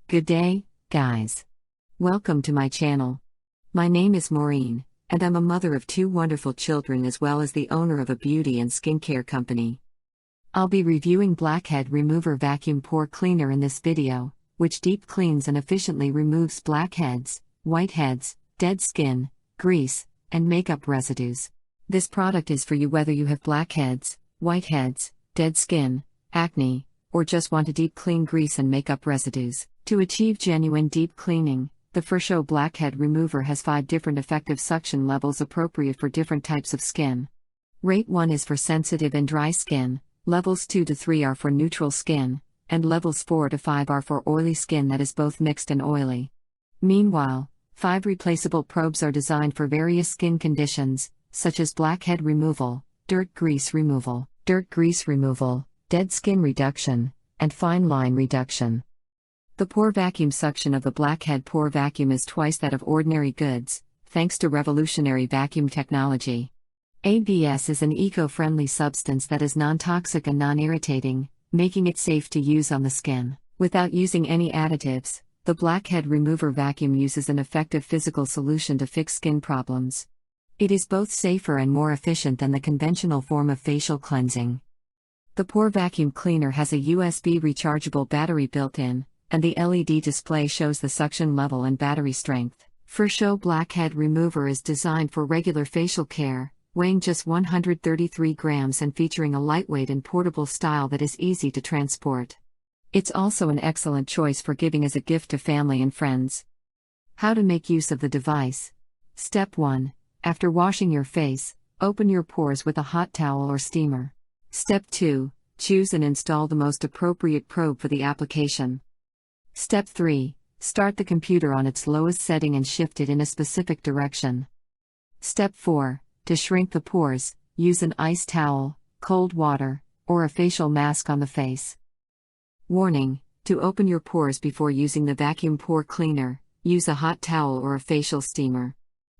Good day, guys. Welcome to my channel. My name is Maureen, and I'm a mother of two wonderful children as well as the owner of a beauty and skincare company. I'll be reviewing Blackhead Remover Vacuum Pore Cleaner in this video, which deep cleans and efficiently removes blackheads, whiteheads, dead skin, grease, and makeup residues. This product is for you whether you have blackheads, whiteheads, dead skin, acne, or just want to deep clean grease and makeup residues. To achieve genuine deep cleaning, the Furshow Blackhead Remover has 5 different effective suction levels appropriate for different types of skin. Rate 1 is for sensitive and dry skin, levels 2 to 3 are for neutral skin, and levels 4 to 5 are for oily skin that is both mixed and oily. Meanwhile, 5 replaceable probes are designed for various skin conditions, such as blackhead removal, dirt grease removal, dead skin reduction, and fine line reduction. The pore vacuum suction of the Blackhead Pore Vacuum is twice that of ordinary goods, thanks to revolutionary vacuum technology. ABS is an eco-friendly substance that is non-toxic and non-irritating, making it safe to use on the skin. Without using any additives, the Blackhead Remover Vacuum uses an effective physical solution to fix skin problems. It is both safer and more efficient than the conventional form of facial cleansing. The Pore Vacuum Cleaner has a USB rechargeable battery built in, and the LED display shows the suction level and battery strength. Furshow Blackhead Remover is designed for regular facial care, weighing just 133 grams and featuring a lightweight and portable style that is easy to transport. It's also an excellent choice for giving as a gift to family and friends. How to make use of the device. Step 1. After washing your face, open your pores with a hot towel or steamer. Step 2. Choose and install the most appropriate probe for the application. Step 3. Start the computer on its lowest setting and shift it in a specific direction. Step 4. To shrink the pores, use an ice towel, cold water, or a facial mask on the face. Warning: to open your pores before using the vacuum pore cleaner, use a hot towel or a facial steamer.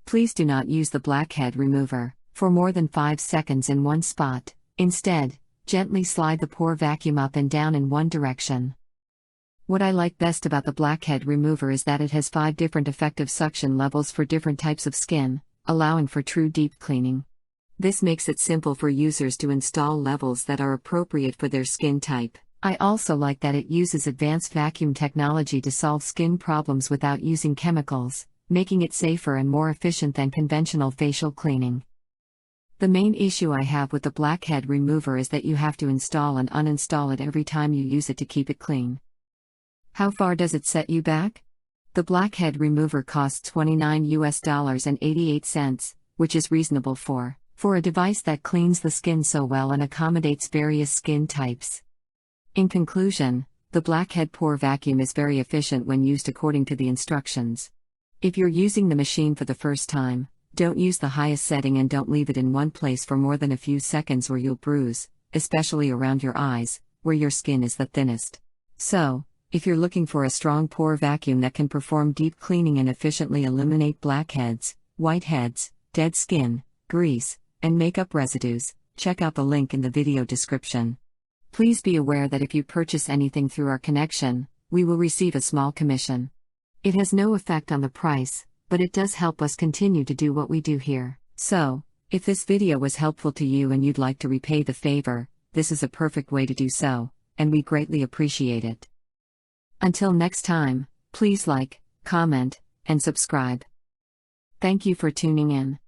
Please do not use the Blackhead Remover for more than 5 seconds in one spot. Instead, gently slide the pore vacuum up and down in one direction. What I like best about the Blackhead Remover is that it has 5 different effective suction levels for different types of skin, allowing for true deep cleaning. This makes it simple for users to install levels that are appropriate for their skin type. I also like that it uses advanced vacuum technology to solve skin problems without using chemicals, making it safer and more efficient than conventional facial cleaning. The main issue I have with the Blackhead Remover is that you have to install and uninstall it every time you use it to keep it clean. How far does it set you back? The Blackhead Remover costs $29.88, which is reasonable for a device that cleans the skin so well and accommodates various skin types. In conclusion, the Blackhead Pore Vacuum is very efficient when used according to the instructions. If you're using the machine for the first time, don't use the highest setting and don't leave it in one place for more than a few seconds or you'll bruise, especially around your eyes, where your skin is the thinnest. So, if you're looking for a strong pore vacuum that can perform deep cleaning and efficiently eliminate blackheads, whiteheads, dead skin, grease, and makeup residues, check out the link in the video description. Please be aware that if you purchase anything through our connection, we will receive a small commission. It has no effect on the price, but it does help us continue to do what we do here. So, if this video was helpful to you and you'd like to repay the favor, this is a perfect way to do so, and we greatly appreciate it. Until next time, please like, comment, and subscribe. Thank you for tuning in.